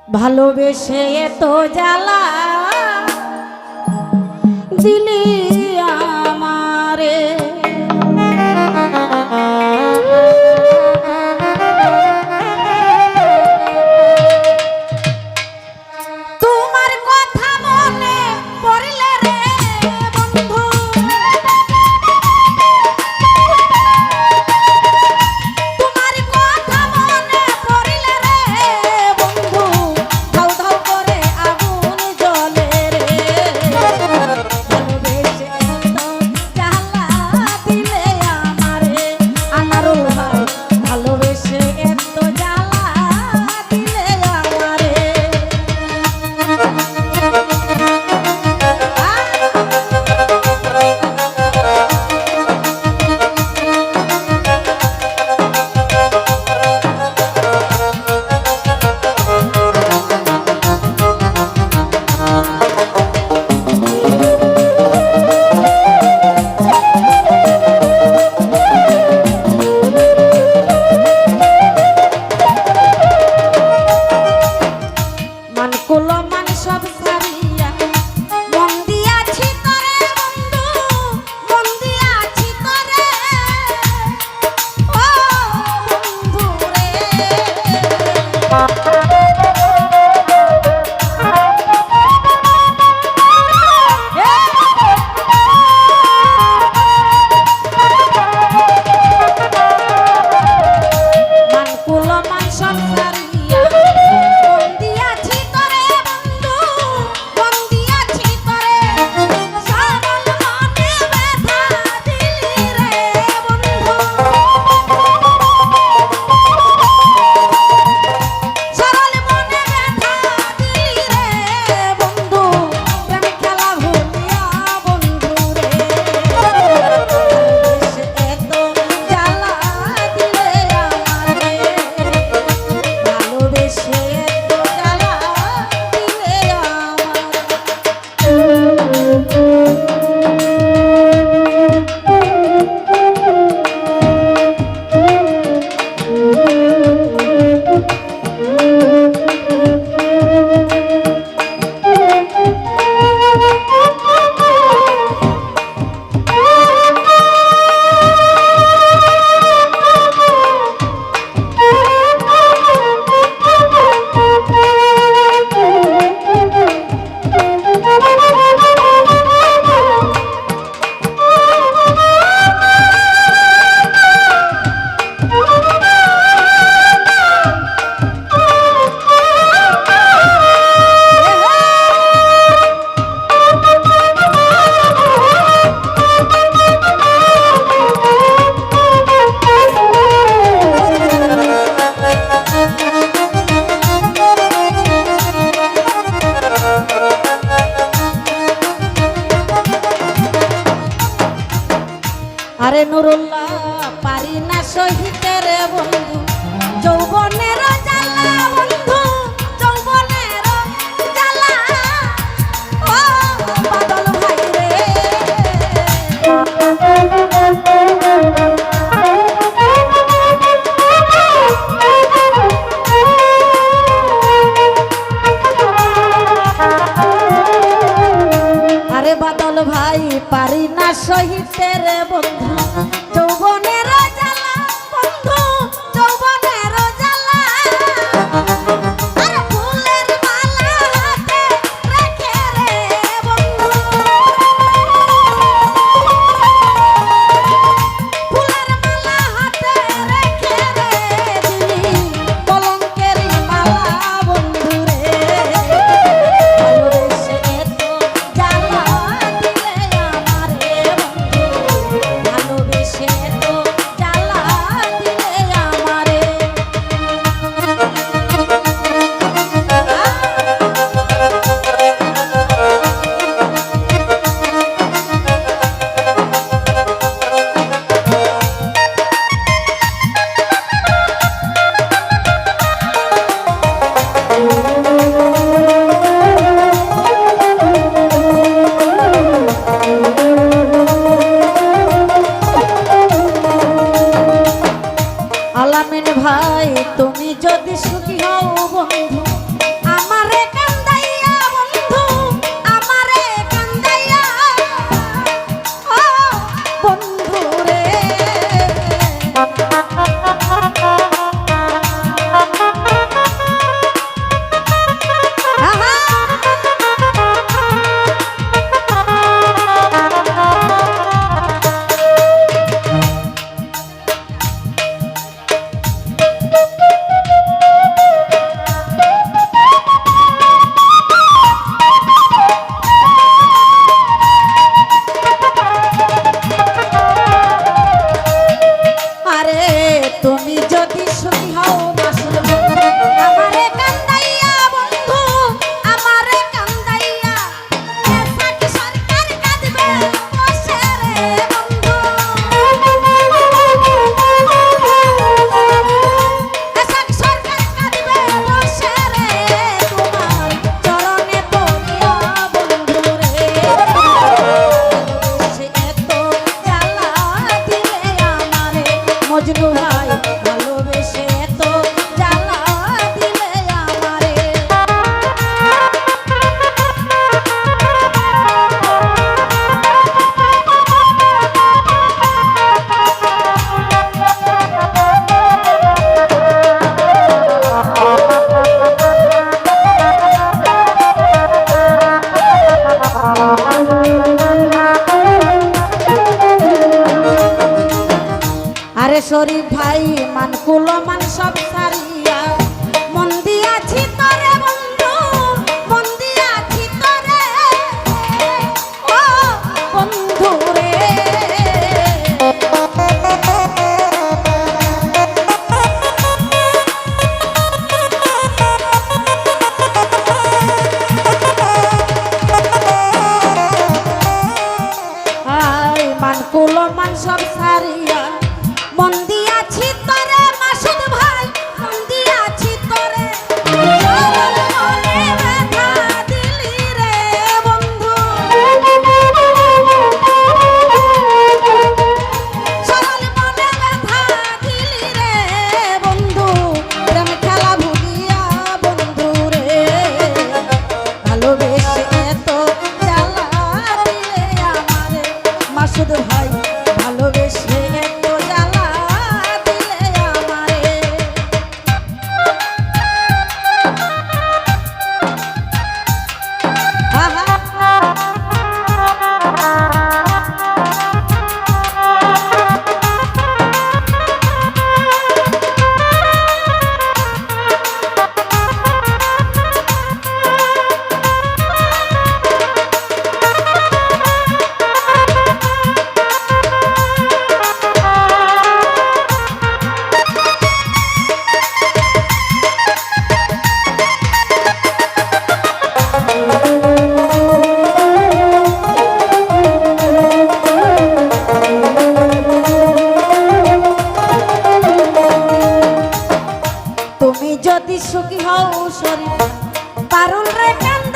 ভালোবেসে এত জ্বালা দিলি আমারে। তোমার কথা মনে পড়লে রে বন্ধু, তোমার কথা মনে পড়লে রে বন্ধু, ধাউ ধাউ করে আগুন জ্বলে রে। ভালোবেসে এত জ্বালা দিলে আমারে আনারুল ভাই, ভালোবেসে এত জ্বালা দিলে আমারে। আরে নুরুল্লাহ পারি না সহিতে রে বন্ধু যৌবনের জ্বালা, বন্ধু যৌবনের জ্বালা, ও বাদল ভাই রে। আরে বাদল ভাই পারি না সহিতে রে বন্ধু যৌবনের জ্বালা, বন্ধু যৌবনের জ্বালা। আরে ফুলের মালা হাতে রেখে রে বন্ধু, ফুলের মালা হাতে রেখে রে দিলি কলঙ্কের মালা বন্ধু রে। ভালোবেসে এত জ্বালা দিলে আমারে বন্ধু, ভালোবেসে এত জ্বালা দিলে আমারে। আলামিন ভাই তুমি যদি সুখী হও বন্ধু তুমি যদি সুখী হও শরীর পারুল রে কান্দ